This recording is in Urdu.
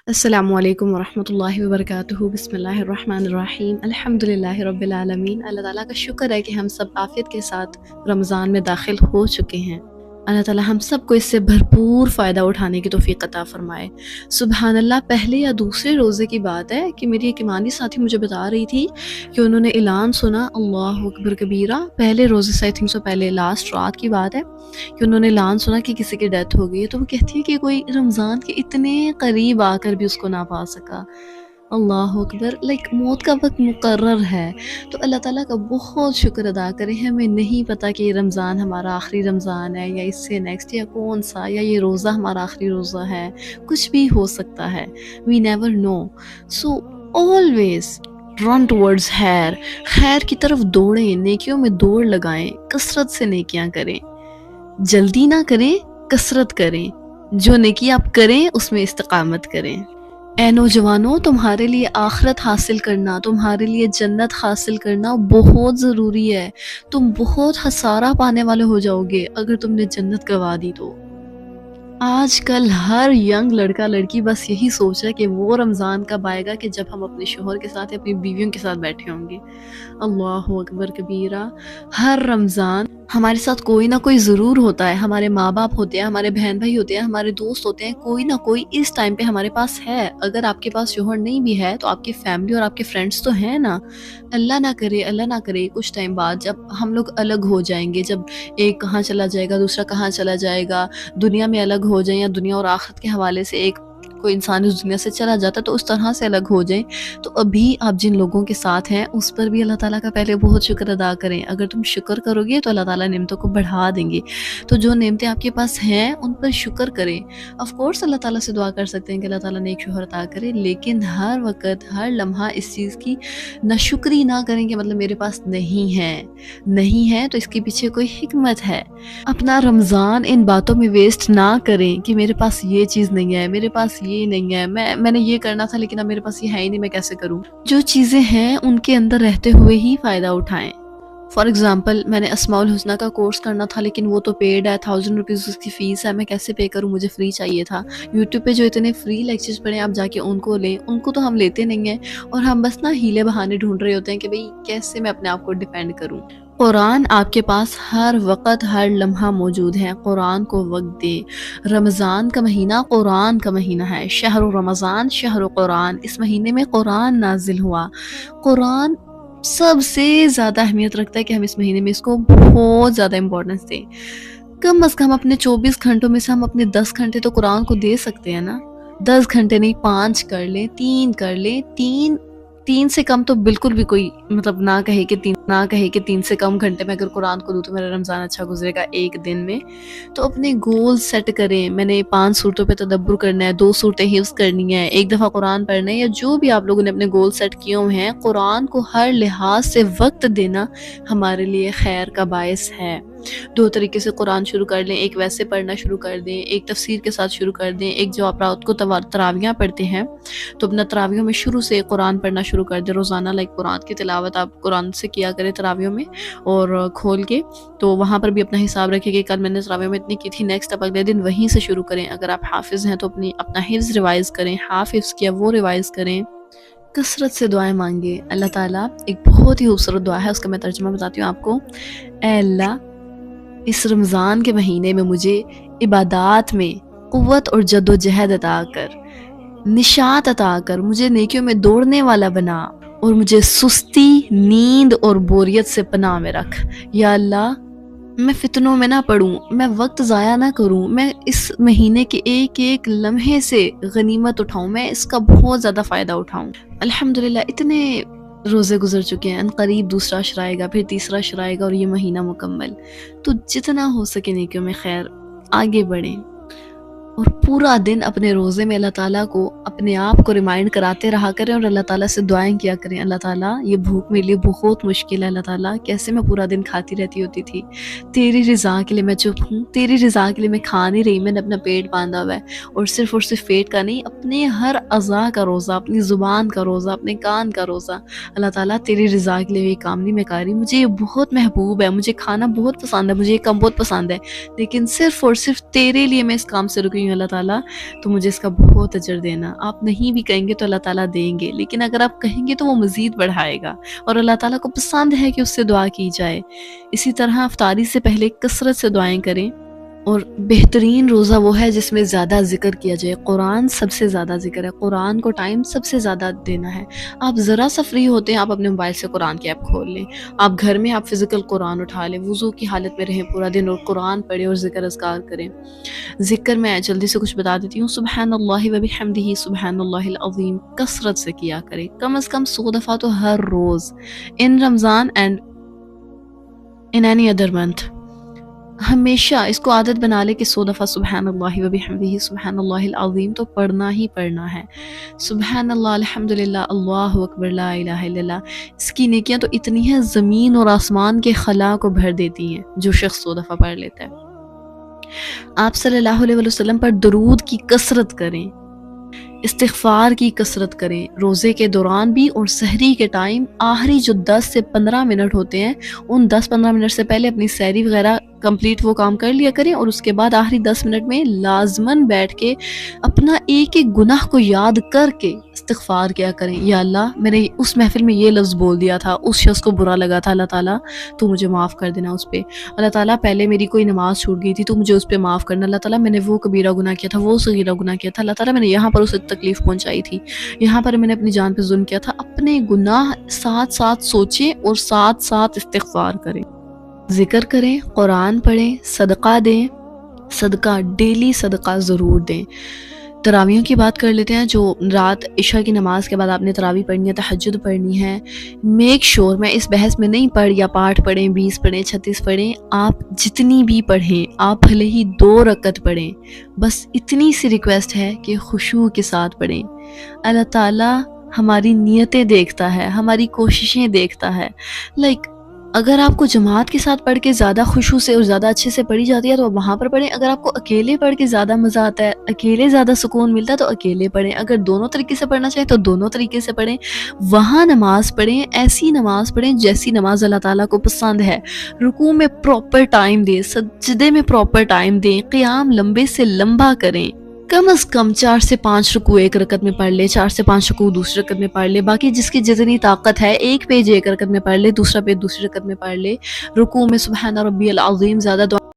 السلام علیکم ورحمۃ اللہ وبرکاتہ۔ بسم اللہ الرحمن الرحیم، الحمد للہ رب العالمین۔ اللہ تعالیٰ کا شکر ہے کہ ہم سب عافیت کے ساتھ رمضان میں داخل ہو چکے ہیں۔ اللہ تعالیٰ ہم سب کو اس سے بھرپور فائدہ اٹھانے کی توفیق عطا فرمائے۔ سبحان اللہ، پہلے یا دوسرے روزے کی بات ہے کہ میری ایک ایمانی ساتھی مجھے بتا رہی تھی کہ انہوں نے اعلان سنا، اللہ اکبر کبیرہ، پہلے روزے سے پہلے لاسٹ رات کی بات ہے کہ انہوں نے اعلان سنا کہ کسی کی ڈیتھ ہو گئی ہے، تو وہ کہتی ہے کہ کوئی رمضان کے اتنے قریب آ کر بھی اس کو نہ پا سکا۔ اللہ اکبر، موت کا وقت مقرر ہے، تو اللہ تعالیٰ کا بہت شکر ادا کریں۔ ہمیں نہیں پتا کہ یہ رمضان ہمارا آخری رمضان ہے یا اس سے نیکسٹ یا کون سا، یا یہ روزہ ہمارا آخری روزہ ہے، کچھ بھی ہو سکتا ہے، we never know. So always run towards خیر کی طرف دوڑیں، نیکیوں میں دوڑ لگائیں، کثرت سے نیکیاں کریں، جلدی نہ کریں، کثرت کریں، جو نیکی آپ کریں اس میں استقامت کریں۔ اے نوجوانوں، تمہارے لیے آخرت حاصل کرنا، تمہارے لیے جنت حاصل کرنا بہت ضروری ہے۔ تم بہت خسارہ پانے والے ہو جاؤ گے اگر تم نے جنت گنوا دی تو۔ آج کل ہر ینگ لڑکا لڑکی بس یہی سوچ رہا ہے کہ وہ رمضان کب آئے گا کہ جب ہم اپنے شوہر کے ساتھ یا اپنی بیویوں کے ساتھ بیٹھے ہوں گے۔ اللہ اکبر کبیرہ، ہر رمضان ہمارے ساتھ کوئی نہ کوئی ضرور ہوتا ہے، ہمارے ماں باپ ہوتے ہیں، ہمارے بہن بھائی ہوتے ہیں، ہمارے دوست ہوتے ہیں، کوئی نہ کوئی اس ٹائم پہ ہمارے پاس ہے۔ اگر آپ کے پاس شوہر نہیں بھی ہے تو آپ کی فیملی اور آپ کے فرینڈس تو ہیں نا۔ اللہ نہ کرے کچھ ٹائم بعد جب ہم لوگ الگ ہو جائیں گے، جب ایک کہاں چلا جائے گا، دوسرا کہاں چلا جائے گا، دنیا میں الگ ہو جائیں، یا دنیا اور آخرت کے حوالے سے ایک کوئی انسان اس دنیا سے چلا جاتا ہے تو اس طرح سے الگ ہو جائیں، تو ابھی آپ جن لوگوں کے ساتھ ہیں اس پر بھی اللہ تعالیٰ کا پہلے بہت شکر ادا کریں۔ اگر تم شکر کرو گے تو اللہ تعالیٰ نعمتوں کو بڑھا دیں گے، تو جو نعمتیں آپ کے پاس ہیں ان پر شکر کریں۔ آف کورس اللہ تعالیٰ سے دعا کر سکتے ہیں کہ اللہ تعالیٰ نے ایک شوہر عطا کرے، لیکن ہر وقت ہر لمحہ اس چیز کی ناشکری نہ کریں کہ مطلب میرے پاس نہیں ہے تو اس کے پیچھے کوئی حکمت ہے۔ اپنا رمضان ان باتوں میں ویسٹ نہ کریں کہ میرے پاس یہ چیز نہیں ہے، میرے پاس یہ نہیں ہے، میں نے یہ کرنا تھا لیکن اب میرے پاس یہ ہے ہی نہیں، میں کیسے کروں۔ جو چیزیں ہیں ان کے اندر رہتے ہوئے ہی فائدہ اٹھائیں۔ فار ایگزامپل، میں نے اسماء الحسنہ کا کورس کرنا تھا لیکن وہ تو پیڈ ہے، 1000 روپیز اس کی فیس ہے، میں کیسے پے کروں، مجھے فری چاہیے تھا۔ یوٹیوب پہ جو اتنے فری لیکچرز پڑے ہیں آپ جا کے ان کو لیں، ان کو تو ہم لیتے نہیں ہیں، اور ہم بس ہیلے بہانے ڈھونڈ رہے ہوتے ہیں کہ بھئی کیسے میں اپنے آپ کو ڈیپینڈ کروں۔ قرآن آپ کے پاس ہر وقت ہر لمحہ موجود ہے، قرآن کو وقت دیں۔ رمضان کا مہینہ قرآن کا مہینہ ہے، شہر رمضان شہر قرآن، اس مہینے میں قرآن نازل ہوا۔ قرآن سب سے زیادہ اہمیت رکھتا ہے کہ ہم اس مہینے میں اس کو بہت زیادہ امپورٹنس دیں۔ کم از کم اپنے 24 گھنٹوں میں سے ہم اپنے 10 گھنٹے تو قرآن کو دے سکتے ہیں نا۔ 10 گھنٹے نہیں، 5 کر لیں، 3 کر لیں، 3 سے کم تو بالکل بھی کوئی نہ کہے کہ 3 سے کم گھنٹے میں اگر قرآن کو دوں تو میرا رمضان اچھا گزرے گا ایک دن میں۔ تو اپنے گول سیٹ کریں، میں نے 5 صورتوں پہ تدبر کرنا ہے، 2 صورتیں حفظ کرنی ہے، 1 دفعہ قرآن پڑھنا ہے، یا جو بھی آپ لوگوں نے اپنے گول سیٹ کیے ہوئے ہیں، قرآن کو ہر لحاظ سے وقت دینا ہمارے لیے خیر کا باعث ہے۔ 2 طریقے سے قرآن شروع کر لیں، ایک ویسے پڑھنا شروع کر دیں، ایک تفسیر کے ساتھ شروع کر دیں، ایک جو آپ رات کو تراویحاں پڑھتے ہیں تو اپنا تراویحوں میں شروع سے قرآن پڑھنا شروع کر دیں روزانہ، قرآن کی تلاوت آپ قرآن سے کیا کریں تراویحوں میں اور کھول کے، تو وہاں پر بھی اپنا حساب رکھیں کہ کل میں نے تراویح میں اتنی کی تھی، نیکسٹ اب اگلے دن وہیں سے شروع کریں۔ اگر آپ حافظ ہیں تو اپنا حفظ ریوائز کریں، حافظ کیا وہ ریوائز کریں۔ کثرت سے دعائیں مانگیں۔ اللہ تعالیٰ ایک بہت ہی خوبصورت دعا ہے، اس کا میں ترجمہ بتاتی ہوں آپ کو۔ اے اللہ، اس رمضان کے مہینے میں مجھے عبادات میں قوت اور جد و جہد عطا کر، نشاط عطا کر، مجھے نیکیوں میں دوڑنے والا بنا، اور مجھے سستی، نیند اور بوریت سے پناہ میں رکھ۔ یا اللہ، میں فتنوں میں نہ پڑوں، میں وقت ضائع نہ کروں، میں اس مہینے کے ایک ایک لمحے سے غنیمت اٹھاؤں، میں اس کا بہت زیادہ فائدہ اٹھاؤں۔ الحمدللہ اتنے روزے گزر چکے ہیں، ان قریب دوسرا عشر آئے گا، پھر تیسرا عشر آئے گا، اور یہ مہینہ مکمل، تو جتنا ہو سکے نیکیوں میں خیر آگے بڑھیں، اور پورا دن اپنے روزے میں اللہ تعالیٰ کو اپنے آپ کو ریمائنڈ کراتے رہا کریں، اور اللہ تعالیٰ سے دعائیں کیا کریں، اللہ تعالیٰ یہ بھوک میرے لیے بہت مشکل ہے، اللہ تعالیٰ کیسے میں پورا دن کھاتی رہتی ہوتی تھی، تیری رضا کے لیے میں چپ ہوں، تیری رضا کے لیے میں کھا نہیں رہی، میں نے اپنا پیٹ باندھا ہوا ہے، اور صرف پیٹ کا نہیں، اپنے ہر اعضاء کا روزہ، اپنی زبان کا روزہ، اپنے کان کا روزہ۔ اللہ تعالیٰ تیری رضا کے لیے یہ کام نہیں میں کر رہی، مجھے یہ بہت محبوب ہے، مجھے کھانا بہت پسند ہے، مجھے یہ کام بہت پسند ہے، لیکن صرف تیرے لیے میں اس کام سے رکی ہوں اللہ تعالیٰ تو مجھے اس کا بہت اجر دینا. آپ نہیں بھی کہیں گے تو اللہ تعالیٰ دیں گے، لیکن اگر آپ کہیں گے تو وہ مزید بڑھائے گا، اور اللہ تعالیٰ کو پسند ہے کہ اس سے دعا کی جائے. اسی طرح افطاری سے پہلے کثرت سے دعائیں کریں. اور بہترین روزہ وہ ہے جس میں زیادہ ذکر کیا جائے. قرآن سب سے زیادہ ذکر ہے، قرآن کو ٹائم سب سے زیادہ دینا ہے. آپ ذرا سا فری ہوتے ہیں، آپ اپنے موبائل سے قرآن کی ایپ کھول لیں، آپ گھر میں آپ فزیکل قرآن اٹھا لیں، وضو کی حالت میں رہیں پورا دن اور قرآن پڑھیں اور ذکر اذکار کریں. ذکر میں جلدی سے کچھ بتا دیتی ہوں. سبحان اللہ و بحمدہ سبحان اللہ العظیم کثرت سے کیا کریں، کم از کم 100 دفعہ تو ہر روز، in Ramzan and in any other month. ہمیشہ اس کو عادت بنا لے کہ 100 دفعہ سبحان اللہ و بحمدہ سبحان اللہ العظیم تو پڑھنا ہی پڑھنا ہے. سبحان اللہ، الحمدللہ، اللہ اکبر، لا الہ الا اللہ. اس کی نیکیاں تو اتنی ہیں، زمین اور آسمان کے خلا کو بھر دیتی ہیں جو شخص 100 دفعہ پڑھ لیتا ہے. آپ صلی اللہ علیہ وسلم پر درود کی کثرت کریں، استغفار کی کثرت کریں، روزے کے دوران بھی اور سحری کے ٹائم. آخری جو 10 سے 15 منٹ ہوتے ہیں، ان 10-15 منٹ سے پہلے اپنی سحری وغیرہ کمپلیٹ وہ کام کر لیا کریں، اور اس کے بعد آخری 10 منٹ میں لازماً بیٹھ کے اپنا ایک ایک گناہ کو یاد کر کے استغفار کیا کریں. یا اللہ، میں نے اس محفل میں یہ لفظ بول دیا تھا، اس شخص کو برا لگا تھا، اللہ تعالیٰ تو مجھے معاف کر دینا اس پہ. اللہ تعالیٰ پہلے میری کوئی نماز چھوٹ گئی تھی تو مجھے اس پہ معاف کرنا. اللہ تعالیٰ میں نے وہ کبیرہ گناہ کیا تھا، وہ صغیرہ گناہ کیا تھا. اللہ تعالیٰ میں نے یہاں پر اسے تکلیف پہنچائی تھی، یہاں پر میں نے اپنی جان پہ ظلم کیا تھا. اپنے گناہ ساتھ ساتھ سوچیں اور ساتھ ساتھ استغفار کریں، ذکر کریں، قرآن پڑھیں، صدقہ دیں. صدقہ ڈیلی صدقہ ضرور دیں. تراویحوں کی بات کر لیتے ہیں. جو رات عشاء کی نماز کے بعد آپ نے تراویح پڑھنی ہے، تہجد پڑھنی ہے، میک شور، میں اس بحث میں نہیں پڑھ یا پاٹھ پڑھیں، 20 پڑھیں، 36 پڑھیں، آپ جتنی بھی پڑھیں، آپ بھلے ہی 2 رکعت پڑھیں، بس اتنی سی ریکویسٹ ہے کہ خشوع کے ساتھ پڑھیں. اللہ تعالیٰ ہماری نیتیں دیکھتا ہے، ہماری کوششیں دیکھتا ہے. اگر آپ کو جماعت کے ساتھ پڑھ کے زیادہ خشوع سے اور زیادہ اچھے سے پڑھی جاتی ہے تو وہاں پر پڑھیں. اگر آپ کو اکیلے پڑھ کے زیادہ مزہ آتا ہے، اکیلے زیادہ سکون ملتا ہے تو اکیلے پڑھیں. اگر دونوں طریقے سے پڑھنا چاہیں تو دونوں طریقے سے پڑھیں. وہاں نماز پڑھیں، ایسی نماز پڑھیں جیسی نماز اللہ تعالیٰ کو پسند ہے. رکوع میں پراپر ٹائم دیں، سجدے میں پراپر ٹائم دیں، قیام لمبے سے لمبا کریں. کم از کم 4 سے 5 رکوع ایک رکعت میں پڑھ لے، 4 سے 5 رکوع دوسری رکعت میں پڑھ لے. باقی جس کی جتنی طاقت ہے، ایک پیج ایک رکعت میں پڑھ لے، دوسرا پیج دوسری رکعت میں پڑھ لے. رکوع میں سبحان ربی العظیم زیادہ دعا